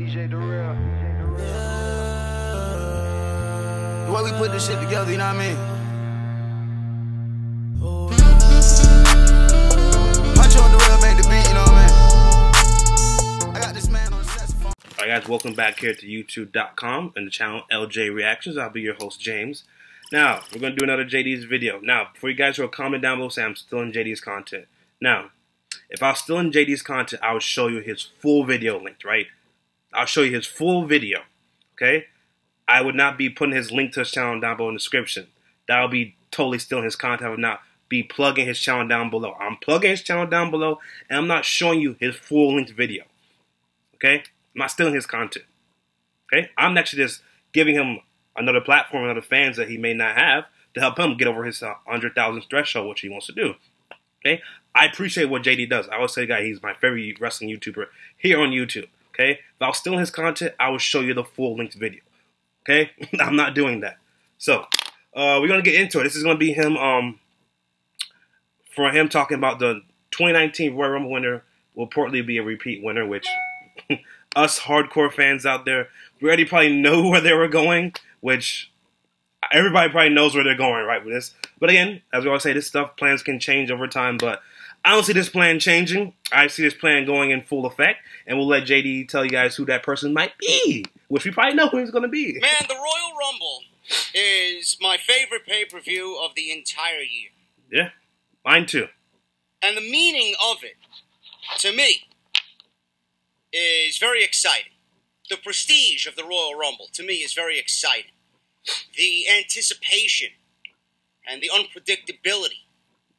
The way we put this shit together, you know what I mean? Huncho on the real make the beat, you know what I mean? I got this man on the saxophone. Alright guys, welcome back here to YouTube.com and the channel LJ Reactions. I'll be your host, James. Now, we're going to do another JD's video. Now, before you guys who are commenting down below, say I'm still in JD's content. Now, if I was still in JD's content, I would show you his full video link, right? I'll show you his full video, okay? I would not be putting his link to his channel down below in the description. That would be totally still in his content. I would not be plugging his channel down below. I'm plugging his channel down below, and I'm not showing you his full length video, okay? I'm not stealing his content, okay? I'm actually just giving him another platform, another fans that he may not have to help him get over his 100,000 threshold, which he wants to do, okay? I appreciate what JD does. I always say, guys, he's my favorite wrestling YouTuber here on YouTube, okay? If I was still in his content, I would show you the full length video, okay? I'm not doing that. So, we're going to get into it. This is going to be him, for him talking about the 2019 Royal Rumble winner will reportedly be a repeat winner, which us hardcore fans out there, we already probably know where they were going, which everybody probably knows where they're going, right, with this. But again, as we always say, this stuff, plans can change over time, but I don't see this plan changing. I see this plan going in full effect, and we'll let JD tell you guys who that person might be, which we probably know who he's going to be. Man, the Royal Rumble is my favorite pay-per-view of the entire year. Yeah, mine too. And the meaning of it, to me, is very exciting. The prestige of the Royal Rumble, to me, is very exciting. The anticipation and the unpredictability.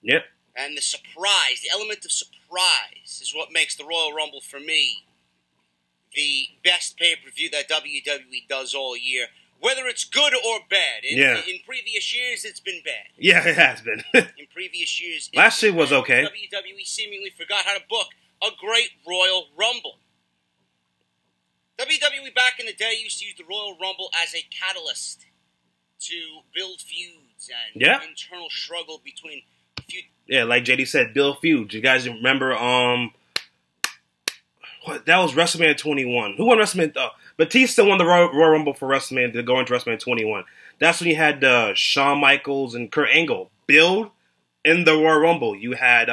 Yep. And the surprise, the element of surprise, is what makes the Royal Rumble, for me, the best pay-per-view that WWE does all year. Whether it's good or bad. In previous years, it's been bad. Yeah, it has been. In previous years, last year was okay. WWE seemingly forgot how to book a great Royal Rumble. WWE back in the day used to use the Royal Rumble as a catalyst to build feuds and internal struggle between feuds. Yeah, like JD said, build feuds. You guys remember, what, that was WrestleMania 21. Who won WrestleMania? Batista won the Royal Rumble for WrestleMania to go into WrestleMania 21. That's when you had Shawn Michaels and Kurt Angle build in the Royal Rumble. You had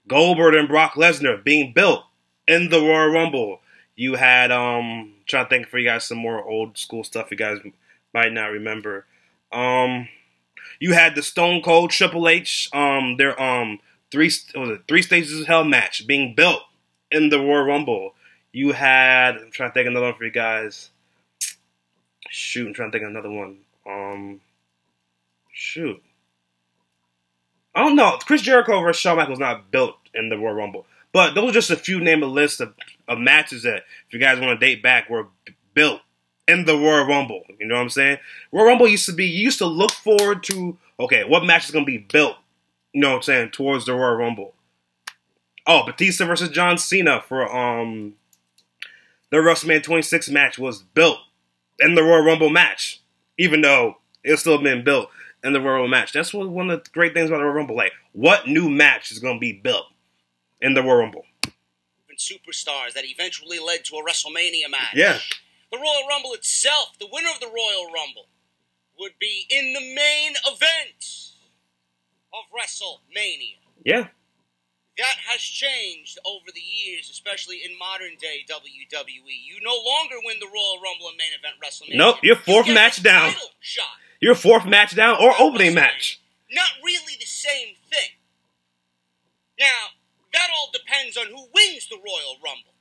Goldberg and Brock Lesnar being built in the Royal Rumble. You had, trying to think for you guys some more old school stuff you guys might not remember. You had the Stone Cold Triple H, their three stages of hell match being built in the Royal Rumble. You had, I'm trying to think of another one for you guys. Shoot, I'm trying to think of another one. Shoot. I don't know. Chris Jericho versus Shawn Michaels not built in the Royal Rumble. But those are just a few name a list of matches that, if you guys want to date back, were built in the Royal Rumble. You know what I'm saying? Royal Rumble used to be, you used to look forward to, okay, what match is going to be built, you know what I'm saying, towards the Royal Rumble. Oh, Batista versus John Cena for the WrestleMania 26 match was built in the Royal Rumble match, even though it's still been built in the Royal Rumble match. That's one of the great things about the Royal Rumble. Like, what new match is going to be built in the Royal Rumble? Superstars that eventually led to a WrestleMania match. Yeah. The Royal Rumble itself, the winner of the Royal Rumble, would be in the main event of WrestleMania. Yeah. That has changed over the years, especially in modern day WWE. You no longer win the Royal Rumble in main event WrestleMania. Nope, you're fourth match down. Shot. You're fourth match down or opening match. Not really the same thing. Now, that all depends on who wins the Royal Rumble.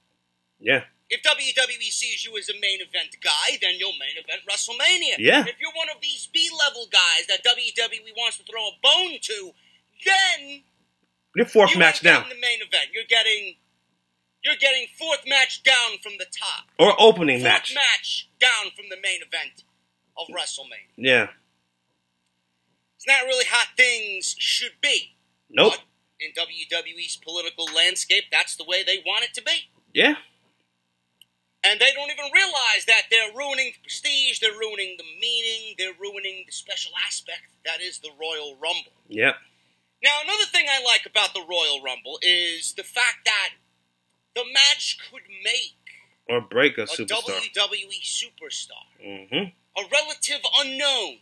Yeah. If WWE sees you as a main event guy, then you'll main event WrestleMania. Yeah. If you're one of these B-level guys that WWE wants to throw a bone to, then you're fourth match down. In the main event, you're getting fourth match down from the top. Or opening match. Fourth match down from the main event of WrestleMania. Yeah. It's not really how things should be. Nope. But in WWE's political landscape, that's the way they want it to be. Yeah. And they don't even realize that they're ruining the prestige, they're ruining the meaning, they're ruining the special aspect that is the Royal Rumble. Yep. Now, another thing I like about the Royal Rumble is the fact that the match could make Or break a A superstar. WWE superstar. Mm-hmm. A relative unknown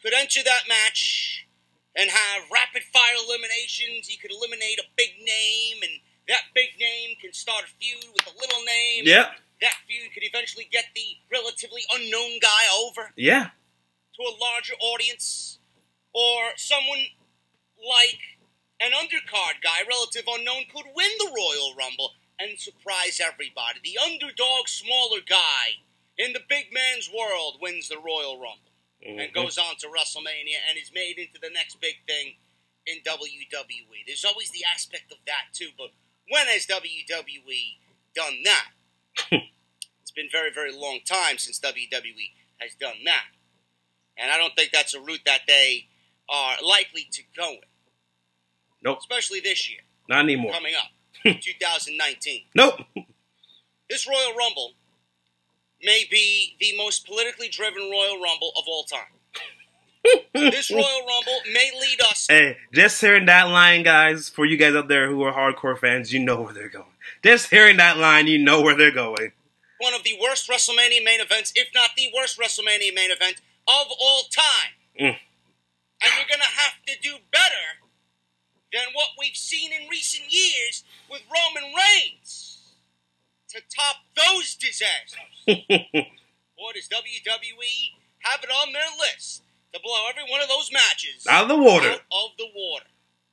could enter that match and have rapid-fire eliminations. He could eliminate a big name, and that big name can start a feud with a little name. Yep. That feud could eventually get the relatively unknown guy over Yeah. to a larger audience. Or someone like an undercard guy, relative unknown, could win the Royal Rumble and surprise everybody. The underdog, smaller guy in the big man's world wins the Royal Rumble. And goes on to WrestleMania and is made into the next big thing in WWE. There's always the aspect of that, too. But when has WWE done that? It's been very, very long time since WWE has done that. And I don't think that's a route that they are likely to go in. Nope. Especially this year. Not anymore. Coming up. 2019. Nope. This Royal Rumble may be the most politically driven Royal Rumble of all time. This Royal Rumble may lead us... Hey, just hearing that line, guys, for you guys out there who are hardcore fans, you know where they're going. Just hearing that line, you know where they're going. One of the worst WrestleMania main events, if not the worst WrestleMania main event of all time. And you're going to have to do better than what we've seen in recent years with Roman Reigns to top those disasters. Or does WWE have it on their list to blow every one of those matches out of the water? Out of the water.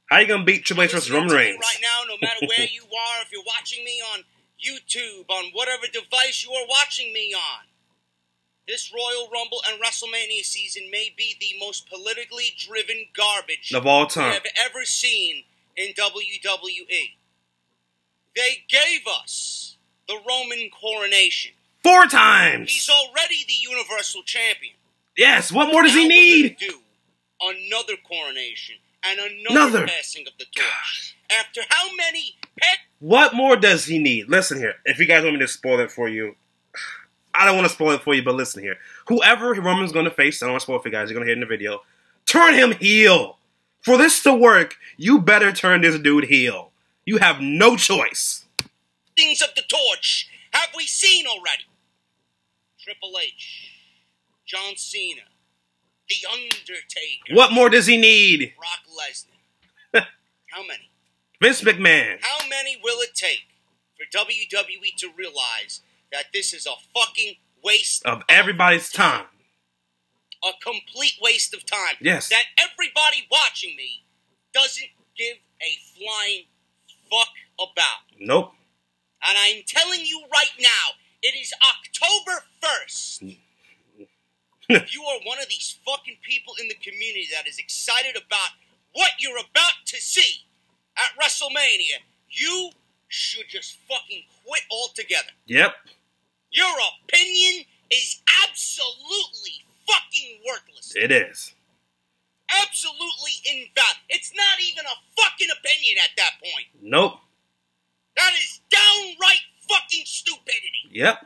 How you gonna beat Triple H versus Roman Reigns? Right now, no matter where you are, if you're watching me on YouTube, on whatever device you are watching me on, this Royal Rumble and WrestleMania season may be the most politically driven garbage of all time we have ever seen in WWE. They gave us the Roman coronation. 4 times. He's already the Universal Champion. Yes. What more does he Now need? we're gonna do another coronation and another passing of the torch. After how many? What more does he need? Listen here. If you guys want me to spoil it for you, I don't want to spoil it for you, but listen here. Whoever Roman's going to face, I don't want to spoil it for you guys. You're going to hear in the video. Turn him heel. For this to work, you better turn this dude heel. You have no choice. Things of the torch have we seen already? Triple H, John Cena, The Undertaker. What more does he need? Brock Lesnar. How many? Vince McMahon. How many will it take for WWE to realize that this is a fucking waste of everybody's time? A complete waste of time. Yes. That everybody watching me doesn't give a flying fuck about. Nope. And I'm telling you right now, it is October 1st. If you are one of these fucking people in the community that is excited about what you're about to see at WrestleMania, you should just fucking quit altogether. Yep. Your opinion is absolutely fucking worthless. It is. Absolutely invalid. It's not even a fucking opinion at that point. Nope. That is downright fucking stupidity. Yep.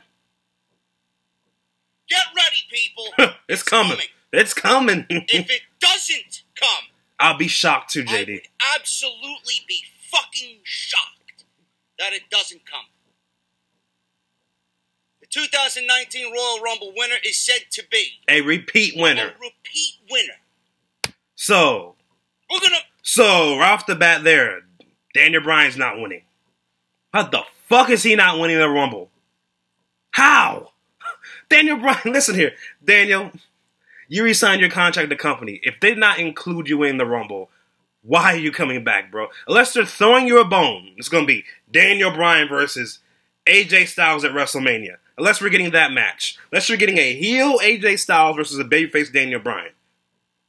Get ready, people. It's coming. It's coming. If it doesn't come, I'll be shocked too, JD. I would absolutely be fucking shocked that it doesn't come. The 2019 Royal Rumble winner is said to be a repeat winner. A repeat winner. So right off the bat there, Daniel Bryan's not winning. How the fuck is he not winning the Rumble? How? Daniel Bryan, listen here. Daniel, you re-signed your contract with the company. If they did not include you in the Rumble, why are you coming back, bro? Unless they're throwing you a bone, it's going to be Daniel Bryan versus AJ Styles at WrestleMania. Unless we're getting that match. Unless you're getting a heel AJ Styles versus a babyface Daniel Bryan.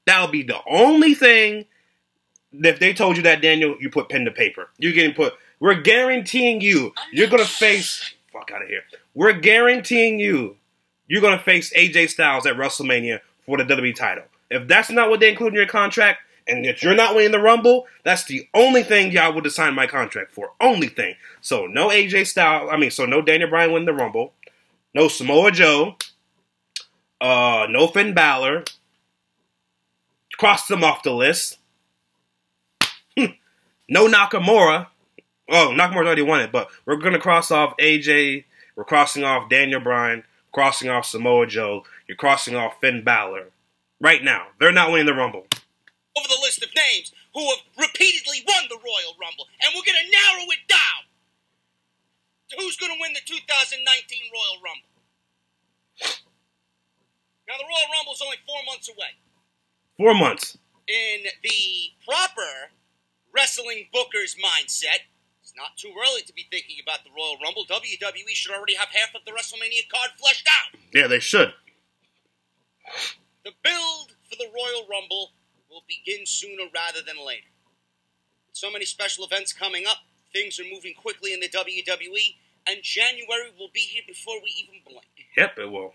That'll be the only thing. If they told you that, Daniel, you put pen to paper. You're getting put. We're guaranteeing you. You're going to face. Fuck out of here. We're guaranteeing you. You're going to face AJ Styles at WrestleMania for the WWE title. If that's not what they include in your contract, and if you're not winning the Rumble, that's the only thing y'all would have signed my contract for. Only thing. So no AJ Styles. So no Daniel Bryan winning the Rumble. No Samoa Joe. No Finn Balor. Cross them off the list. No Nakamura. Oh, Nakamura's already won it, but we're going to cross off AJ. We're crossing off Daniel Bryan, crossing off Samoa Joe. You're crossing off Finn Balor. Right now, they're not winning the Rumble. Over the list of names who have repeatedly won the Royal Rumble, and we're going to narrow it down to who's going to win the 2019 Royal Rumble. Now, the Royal Rumble is only 4 months away. 4 months. In the proper wrestling booker's mindset, it's not too early to be thinking about the Royal Rumble. WWE should already have half of the WrestleMania card fleshed out. Yeah, they should. The build for the Royal Rumble will begin sooner rather than later. With so many special events coming up, things are moving quickly in the WWE, and January will be here before we even blink. Yep, it will.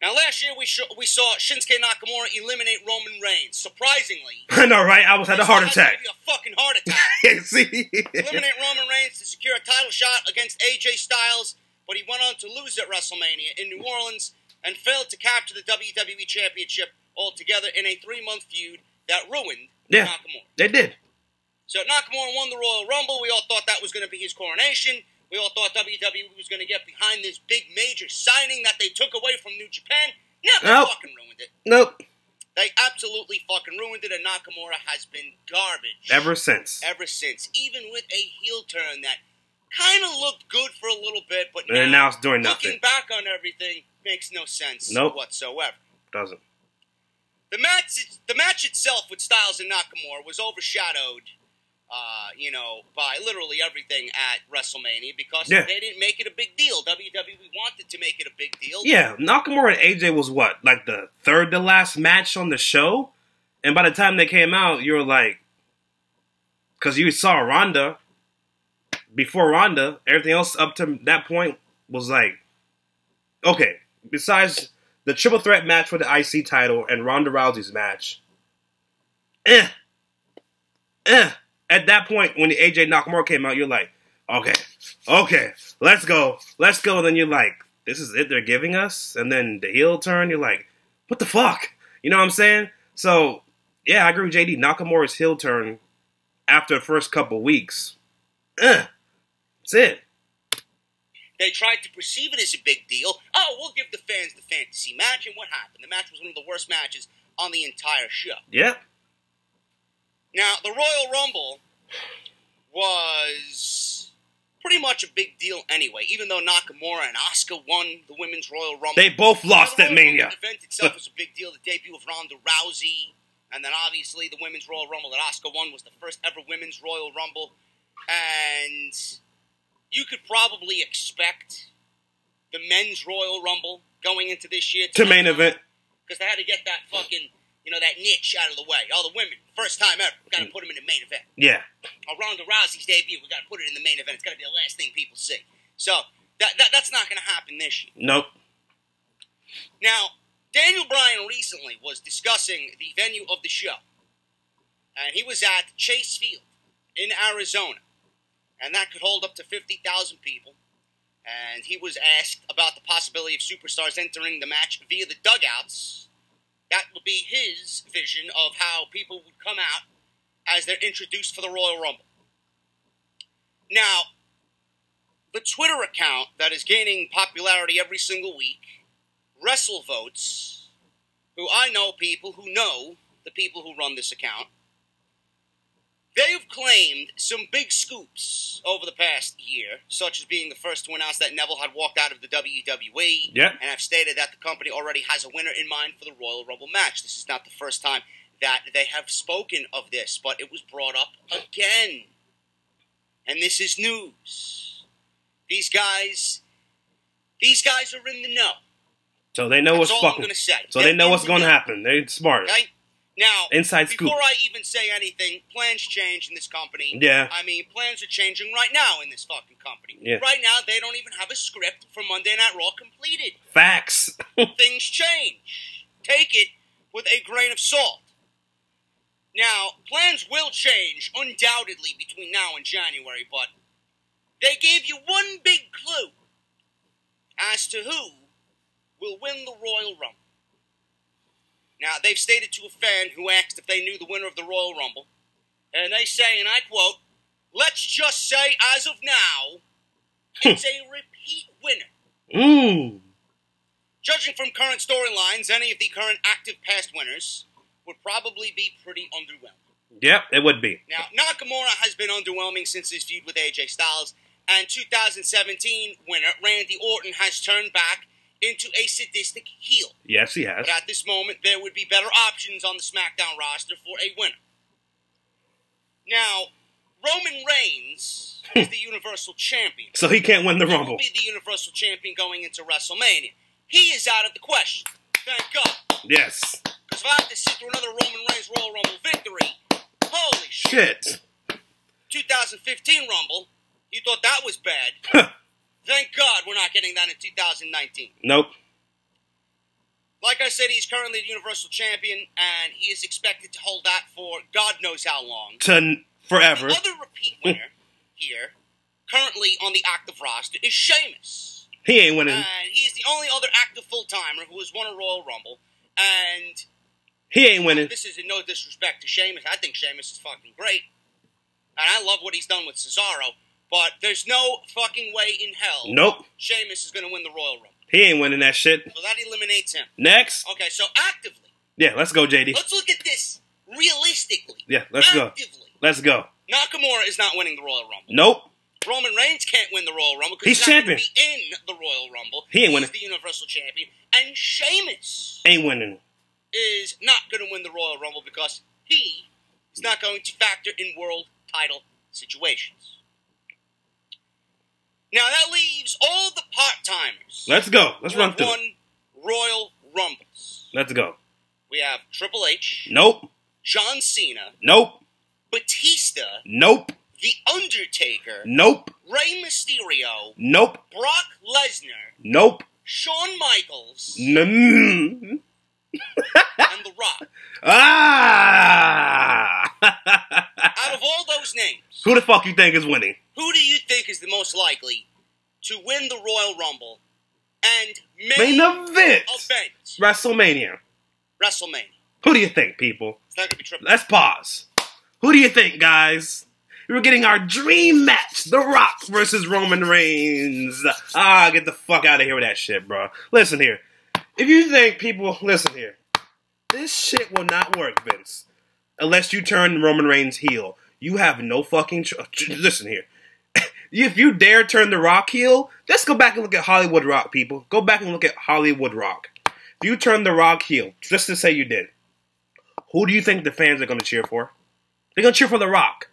Now, last year we saw Shinsuke Nakamura eliminate Roman Reigns. Surprisingly, I know, right? I almost had a heart attack. Had a fucking heart attack. See? Eliminate Roman Reigns to secure a title shot against AJ Styles, but he went on to lose at WrestleMania in New Orleans and failed to capture the WWE Championship altogether in a 3-month feud that ruined Nakamura. They did. So Nakamura won the Royal Rumble. We all thought that was going to be his coronation. We all thought WWE was going to get behind this big major signing that they took away from New Japan. No, they fucking ruined it. Nope. They absolutely fucking ruined it, and Nakamura has been garbage. Ever since. Ever since. Even with a heel turn that kind of looked good for a little bit, but now it's doing nothing. Looking back on everything makes no sense whatsoever. Doesn't. The match itself with Styles and Nakamura was overshadowed by literally everything at WrestleMania because they didn't make it a big deal. WWE wanted to make it a big deal. Yeah, Nakamura and AJ was what? Like the third to last match on the show? And by the time they came out, you were like, because you saw Ronda. Before Ronda, everything else up to that point was like, okay, besides the triple threat match for the IC title and Ronda Rousey's match, At that point, when the AJ Nakamura came out, you're like, okay, let's go. And then you're like, this is it they're giving us? And then the heel turn, you're like, what the fuck? You know what I'm saying? So, yeah, I agree with JD. Nakamura's heel turn after the first couple weeks, that's it. They tried to perceive it as a big deal. Oh, we'll give the fans the fantasy match, and what happened? The match was one of the worst matches on the entire show. Yep. Now, the Royal Rumble was pretty much a big deal anyway, even though Nakamura and Asuka won the Women's Royal Rumble. They both lost at Mania. The event itself was a big deal. The debut of Ronda Rousey, and then obviously the Women's Royal Rumble that Asuka won was the first ever Women's Royal Rumble. And you could probably expect the Men's Royal Rumble going into this year to main event. Because they had to get that fucking... that niche out of the way. All the women, first time ever, we got to put them in the main event. Yeah. Ronda Rousey's debut, we got to put it in the main event. It's got to be the last thing people see. So, that's not going to happen this year. Nope. Now, Daniel Bryan recently was discussing the venue of the show. And he was at Chase Field in Arizona. And that could hold up to 50,000 people. And he was asked about the possibility of superstars entering the match via the dugouts. That would be his vision of how people would come out as they're introduced for the Royal Rumble. Now, the Twitter account that is gaining popularity every single week, WrestleVotes, who I know people who know the people who run this account, they have claimed some big scoops over the past year, such as being the first to announce that Neville had walked out of the WWE, and have stated that the company already has a winner in mind for the Royal Rumble match. This is not the first time that they have spoken of this, but it was brought up again. And this is news. These guys are in the know. So they know That's what's all fucking... I'm going to say. So they know what's going to happen. They're smart. Okay? Now, inside scoop. Before I even say anything, plans change in this company. Yeah. I mean, plans are changing right now in this fucking company. Yeah. Right now, they don't even have a script for Monday Night Raw completed. Facts. Things change. Take it with a grain of salt. Now, plans will change, undoubtedly, between now and January, but they gave you one big clue as to who will win the Royal Rumble. Now, they've stated to a fan who asked if they knew the winner of the Royal Rumble, and they say, and I quote, "Let's just say, as of now, it's a repeat winner Judging from current storylines, any of the current active past winners would probably be pretty underwhelming. Yep, it would be. Now, Nakamura has been underwhelming since his feud with AJ Styles, and 2017 winner Randy Orton has turned back into a sadistic heel. Yes, he has. But at this moment, there would be better options on the SmackDown roster for a winner. Now, Roman Reigns is the Universal Champion. So he can't win the He Rumble. will be the Universal Champion going into WrestleMania. He is out of the question. Thank God. Yes. Because if I have to sit through another Roman Reigns Royal Rumble victory, holy shit. 2015 Rumble, you thought that was bad. Thank God we're not getting that in 2019. Nope. Like I said, he's currently the Universal Champion, and he is expected to hold that for God knows how long. Forever. The other repeat winner here, currently on the active roster, is Sheamus. He ain't winning. And he is the only other active full-timer who has won a Royal Rumble, and He ain't winning. this is in no disrespect to Sheamus. I think Sheamus is fucking great, and I love what he's done with Cesaro, but there's no fucking way in hell Nope. Sheamus is going to win the Royal Rumble. He ain't winning that shit. So that eliminates him. Next. Okay, so actively. Yeah, let's go, JD. Let's look at this realistically. Yeah, let's go. Actively. Let's go. Nakamura is not winning the Royal Rumble. Nope. Roman Reigns can't win the Royal Rumble He's because he's not champion. going to be in the Royal Rumble. He ain't winning. He's the Universal Champion. And Sheamus Ain't winning. is not going to win the Royal Rumble because he is not going to factor in world title situations. Now that leaves all the part-timers. Let's go. Let's who run have through won it. Royal Rumbles. Let's go. We have Triple H, Nope. John Cena, Nope. Batista, Nope. The Undertaker, Nope. Rey Mysterio, Nope. Brock Lesnar, Nope. Shawn Michaels, Mm. and The Rock. Ah! Out of all those names, Who the fuck you think is winning? who do you think is the most likely to win the Royal Rumble and Main event. WrestleMania? WrestleMania. Who do you think, people? It's not going to be Triple H. Let's pause. Who do you think, guys? We're getting our dream match, The Rock versus Roman Reigns. Get the fuck out of here with that shit, bro. Listen here. If you think people... Listen here. This shit will not work, Vince. Unless you turn Roman Reigns heel. You have no fucking... Listen here. If you dare turn The Rock heel, let's go back and look at Hollywood Rock, people. Go back and look at Hollywood Rock. If you turn The Rock heel, just to say you did, who do you think the fans are going to cheer for? They're going to cheer for The Rock.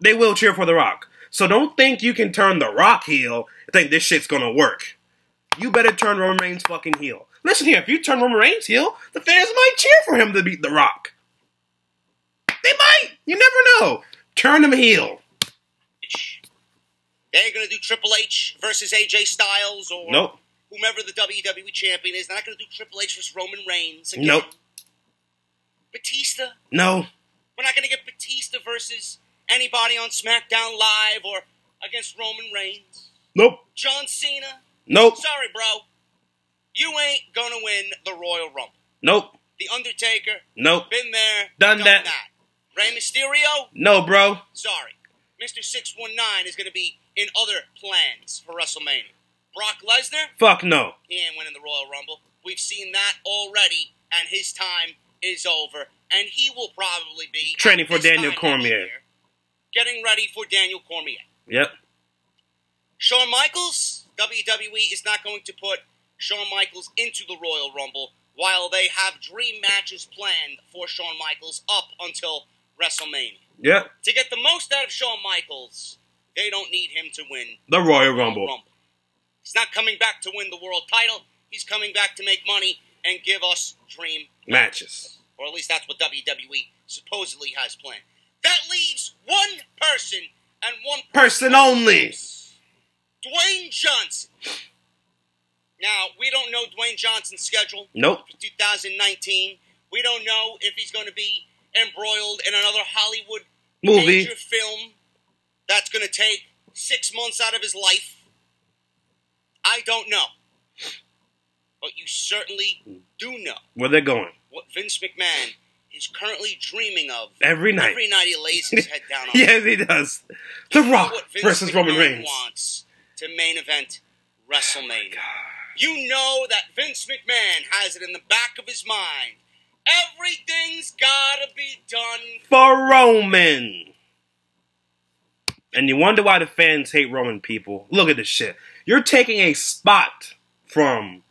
They will cheer for The Rock. So don't think you can turn The Rock heel and think this shit's going to work. You better turn Roman Reigns fucking heel. Listen here, if you turn Roman Reigns heel, the fans might cheer for him to beat The Rock. They might. You never know. Turn him heel. They're going to do Triple H versus AJ Styles or Nope. whomever the WWE champion is. They're not going to do Triple H versus Roman Reigns again. Nope. Batista? No. We're not going to get Batista versus anybody on SmackDown Live or against Roman Reigns. Nope. John Cena? Nope. Sorry, bro. You ain't going to win the Royal Rumble. Nope. The Undertaker? Nope. Been there. Done that. Rey Mysterio? No, bro. Sorry. Mr. 619 is going to be in other plans for WrestleMania. Brock Lesnar? Fuck no. He ain't winning the Royal Rumble. We've seen that already, and his time is over. And he will probably be Training for at this Daniel time Cormier. next year, getting ready for Daniel Cormier. Yep. Shawn Michaels, WWE is not going to put Shawn Michaels into the Royal Rumble while they have dream matches planned for Shawn Michaels up until WrestleMania. Yep. To get the most out of Shawn Michaels, they don't need him to win The Royal Rumble. He's not coming back to win the world title. He's coming back to make money and give us dream Matches. Or at least that's what WWE supposedly has planned. That leaves one person and one Person only. Dwayne Johnson. Now, we don't know Dwayne Johnson's schedule Nope. for 2019. We don't know if he's going to be embroiled in another Hollywood Movie. major film that's going to take 6 months out of his life. I don't know. But you certainly do know Where they're going. what Vince McMahon is currently dreaming of Every night. Every night he lays his head down on Yes, he does. The You know Rock what Vince versus Roman McMahon Reigns. wants to main event WrestleMania. You know that Vince McMahon has it in the back of his mind. Everything's gotta be done for Roman. And you wonder why the fans hate Roman, people. Look at this shit. You're taking a spot from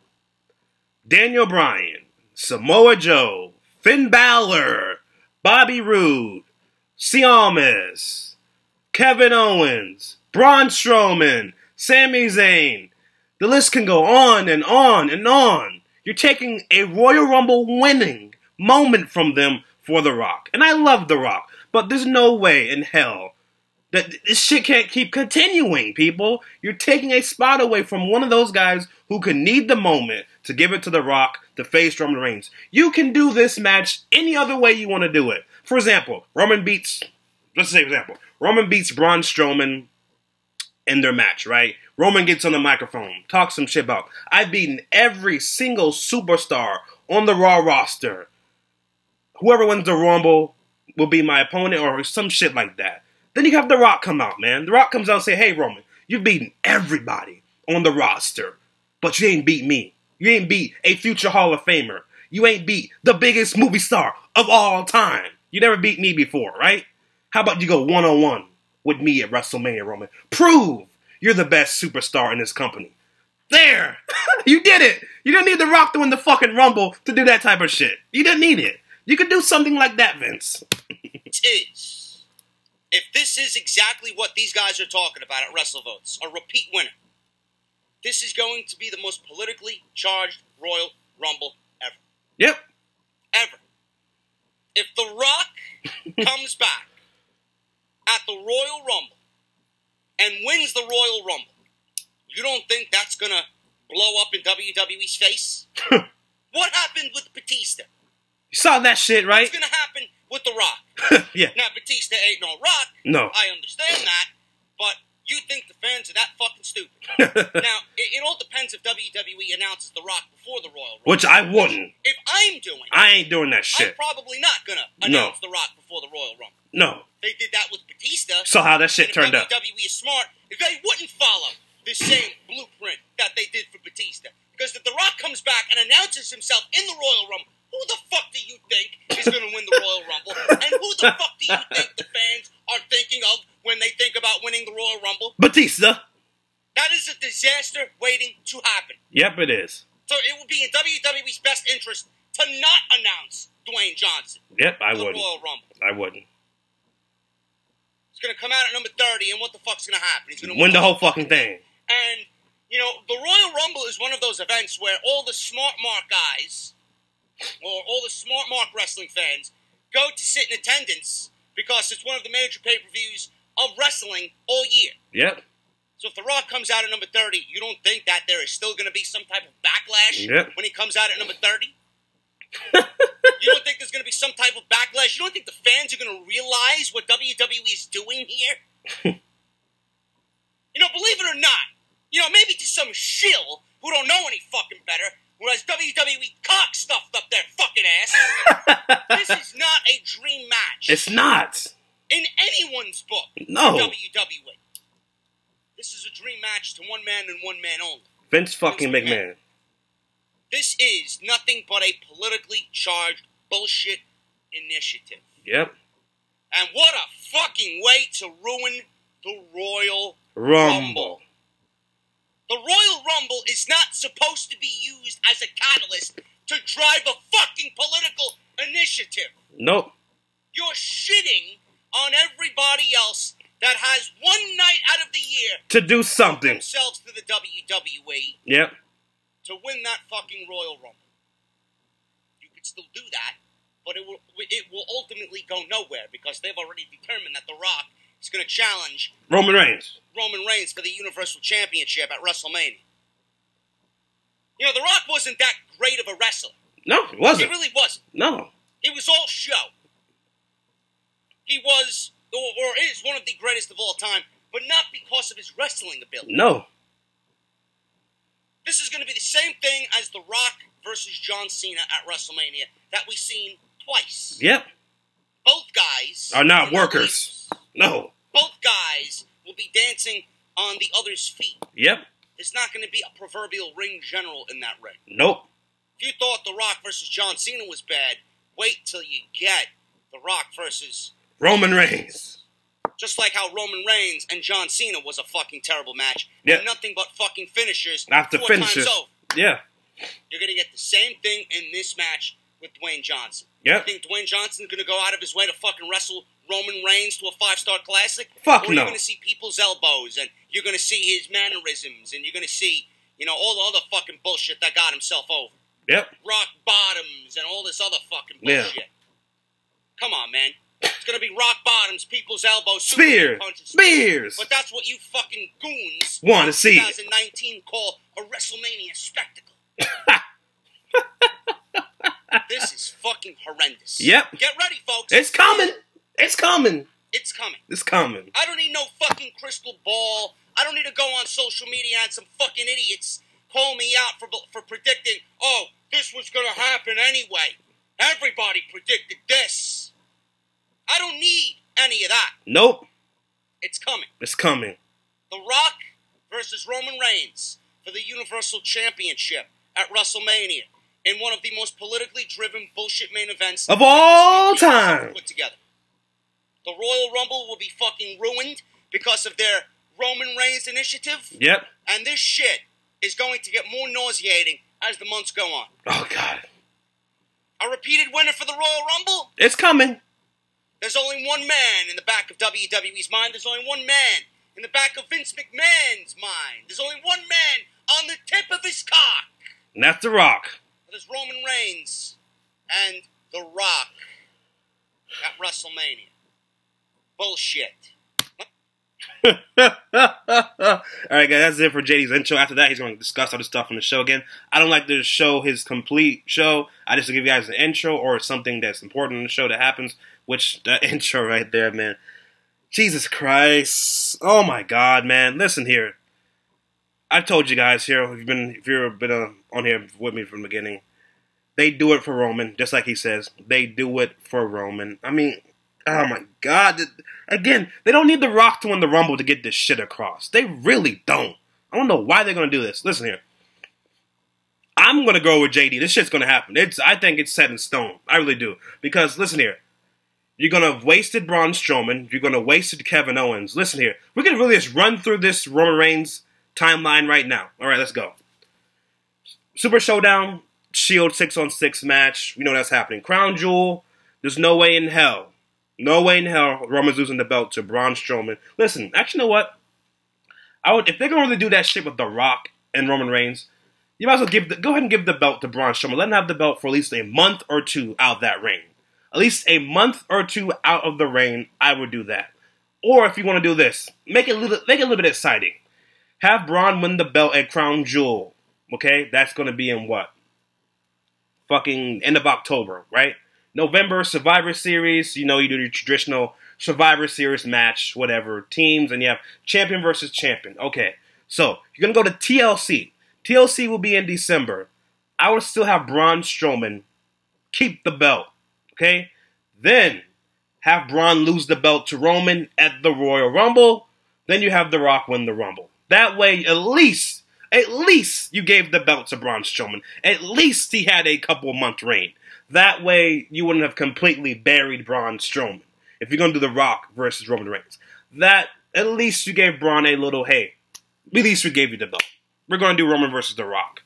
Daniel Bryan, Samoa Joe, Finn Balor, Bobby Roode, Ciamis, Kevin Owens, Braun Strowman, Sami Zayn. The list can go on and on and on. You're taking a Royal Rumble winning moment from them for The Rock. And I love The Rock, but there's no way in hell that this shit can't keep continuing, people. You're taking a spot away from one of those guys who can need the moment to give it to The Rock to face Roman Reigns. You can do this match any other way you want to do it. For example, Roman beats Braun Strowman in their match, right? Roman gets on the microphone, talks some shit about, I've beaten every single superstar on the Raw roster. Whoever wins the Rumble will be my opponent, or some shit like that. Then you have The Rock come out, man. The Rock comes out and say, hey, Roman, you've beaten everybody on the roster, but you ain't beat me. You ain't beat a future Hall of Famer. You ain't beat the biggest movie star of all time. You never beat me before, right? How about you go one-on-one with me at WrestleMania, Roman? Prove you're the best superstar in this company. There! You did it! You didn't need The Rock to win the fucking Rumble to do that type of shit. You didn't need it. You could do something like that, Vince. It is. If this is exactly what these guys are talking about at WrestleVotes, a repeat winner, this is going to be the most politically charged Royal Rumble ever. Yep. Ever. If The Rock comes back at the Royal Rumble and wins the Royal Rumble, you don't think that's going to blow up in WWE's face? What happened with Batista? You saw that shit, right? What's going to happen with The Rock? Yeah. Now, Batista ain't no Rock. No. I understand that, but you think the fans are that fucking stupid. Now, it all depends if WWE announces The Rock before the Royal Rumble. Which I wouldn't. If I'm doing it, I ain't doing that shit. I'm probably not going to announce The Rock before the Royal Rumble. No. They did that with Batista. Saw how that shit turned out. WWE is smart. If they wouldn't follow the same blueprint that they did for Batista. Because if The Rock comes back and announces himself in the Royal Rumble, who the fuck do you think is going to win the Royal Rumble? And who the fuck do you think the fans are thinking of when they think about winning the Royal Rumble? Batista. That is a disaster waiting to happen. Yep, it is. So it would be in WWE's best interest to not announce Dwayne Johnson. Yep, I for wouldn't. the Royal Rumble. I wouldn't. He's going to come out at number 30, and what the fuck's going to happen? He's going to Win the whole fucking thing. And, you know, the Royal Rumble is one of those events where all the smart mark guys, or all the smart mark wrestling fans, go to sit in attendance because it's one of the major pay-per-views of wrestling all year. Yep. So if The Rock comes out at number 30, you don't think that there is still going to be some type of backlash when he comes out at number 30? You don't think there's going to be some type of backlash? You don't think the fans are going to realize what WWE is doing here? You know, believe it or not, you know, maybe to some shill who don't know any fucking better, whereas WWE cock stuffed up their fucking ass, this is not a dream match. It's not. In anyone's book. No. WWE. This is a dream match to one man and one man only. Vince fucking McMahon. This is nothing but a politically charged bullshit initiative. Yep. And what a fucking way to ruin the Royal Rumble. The Royal Rumble is not supposed to be used as a catalyst to drive a fucking political initiative. Nope. You're shitting on everybody else that has one night out of the year to do something themselves to the WWE. Yep. To win that fucking Royal Rumble. You could still do that, but it will ultimately go nowhere because they've already determined that The Rock is going to challenge Roman Reigns for the Universal Championship at WrestleMania. You know, The Rock wasn't that great of a wrestler. No, he wasn't. He really wasn't. No. It was all show. He was, or is, one of the greatest of all time, but not because of his wrestling ability. No. This is going to be the same thing as The Rock versus John Cena at WrestleMania that we've seen twice. Yep. Both guys are not workers. No. Both guys will be dancing on the other's feet. Yep. there's not going to be a proverbial ring general in that ring. Nope. If you thought The Rock versus John Cena was bad, wait till you get The Rock versus Roman Reigns. Just like how Roman Reigns and John Cena was a fucking terrible match. Yeah. And nothing but fucking finishers. After 4 finishers. times over. Yeah. You're going to get the same thing in this match with Dwayne Johnson. Yeah. You think Dwayne Johnson's going to go out of his way to fucking wrestle Roman Reigns to a 5-star classic? Fuck or no. You're going to see people's elbows, and you're going to see his mannerisms, and you're going to see, all the other fucking bullshit that got himself over. Yep. Rock bottoms and all this other fucking bullshit. Yeah. Come on, man. It's going to be rock bottoms, people's elbows, Spears. punches. Spears. But that's what you fucking goons Want to see. 2019 call a WrestleMania spectacle. This is fucking horrendous. Yep. Get ready, folks. It's coming. It's coming. It's coming. It's coming. I don't need no fucking crystal ball. I don't need to go on social media and some fucking idiots call me out for predicting, oh, this was going to happen anyway. Everybody predicted this. I don't need any of that. Nope. It's coming. It's coming. The Rock versus Roman Reigns for the Universal Championship at WrestleMania in one of the most politically driven bullshit main events Of all time. put together. The Royal Rumble will be fucking ruined because of their Roman Reigns initiative. Yep. And this shit is going to get more nauseating as the months go on. Oh, God. A repeated winner for the Royal Rumble? It's coming. There's only one man in the back of WWE's mind. There's only one man in the back of Vince McMahon's mind. There's only one man on the tip of his cock. And that's The Rock. There's Roman Reigns and The Rock at WrestleMania. Bullshit. All right, guys, that's it for JD's intro. After that, he's going to discuss other stuff on the show again. I don't like to show his complete show. I just give you guys an intro or something that's important in the show that happens, which that intro right there, man. Jesus Christ. Oh, my God, man. Listen here. I told you guys here, if you've been on here with me from the beginning, they do it for Roman, just like he says. They do it for Roman. I mean, oh, my God. Again, they don't need The Rock to win the Rumble to get this shit across. They really don't. I don't know why they're going to do this. Listen here. I'm going to go with JD. This shit's going to happen. I think it's set in stone. I really do. Because, listen here. You're going to have wasted Braun Strowman. You're going to have wasted Kevin Owens. Listen here. We're going to really just run through this Roman Reigns timeline right now. All right, let's go. Super Showdown, Shield 6-on-6 match. We know that's happening. Crown Jewel, there's no way in hell. No way in hell Roman's losing the belt to Braun Strowman. Listen, actually, you know what? If they're going to really do that shit with The Rock and Roman Reigns, you might as well go ahead and give the belt to Braun Strowman. Let him have the belt for at least a month or two out of that reign. At least a month or two out of the reign, I would do that. Or if you want to do this, make it a little bit exciting. Have Braun win the belt at Crown Jewel. Okay? That's going to be in what? Fucking end of October, right? November, Survivor Series. You know, you do your traditional Survivor Series match, whatever, teams, and you have champion versus champion. Okay, so you're going to go to TLC. TLC will be in December. I would still have Braun Strowman keep the belt, okay? Then have Braun lose the belt to Roman at the Royal Rumble. Then you have The Rock win the Rumble. That way, at least you gave the belt to Braun Strowman. At least he had a couple-month reign. That way, you wouldn't have completely buried Braun Strowman. If you're going to do The Rock versus Roman Reigns. That, at least you gave Braun a little, hey, at least we gave you the belt. We're going to do Roman versus The Rock.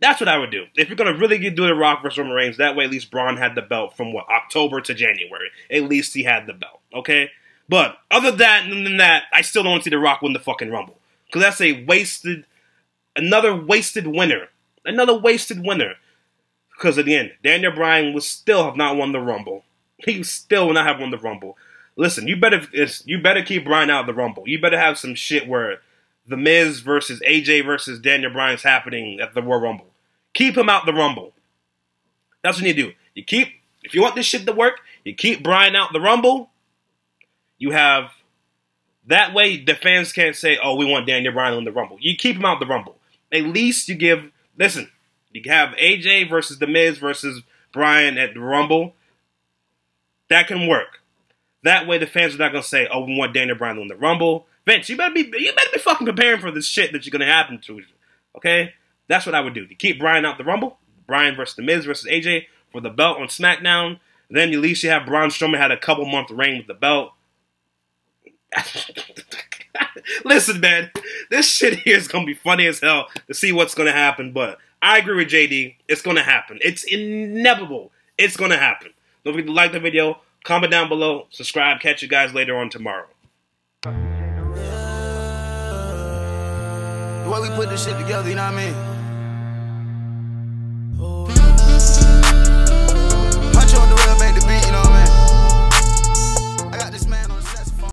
That's what I would do. If you're going to really do The Rock versus Roman Reigns, that way at least Braun had the belt from, October to January. At least he had the belt, okay? But, other than that, I still don't want to see The Rock win the fucking Rumble. Because that's another wasted winner. Another wasted winner. Because at the end, Daniel Bryan will still have not won the Rumble. He still will not have won the Rumble. Listen, you better keep Bryan out of the Rumble. You better have some shit where The Miz versus AJ versus Daniel Bryan is happening at the Royal Rumble. Keep him out the Rumble. That's what you do. If you want this shit to work, you keep Bryan out the Rumble. You have, that way the fans can't say, oh, we want Daniel Bryan in the Rumble. You keep him out the Rumble. At least you have AJ versus The Miz versus Bryan at the Rumble. That can work. That way the fans are not going to say, oh, we want Daniel Bryan in the Rumble. Vince, you better be fucking preparing for this shit that's gonna happen to you. Okay? That's what I would do. You keep Bryan out the Rumble. Bryan versus The Miz versus AJ for the belt on SmackDown. Then at least you have Braun Strowman had a couple-month reign with the belt. Listen, man, this shit here is going to be funny as hell to see what's going to happen, but I agree with JD. It's going to happen. It's inevitable. It's going to happen. Don't forget to like the video, comment down below, subscribe. Catch you guys later on tomorrow. The way we put this shit together, you know what I mean?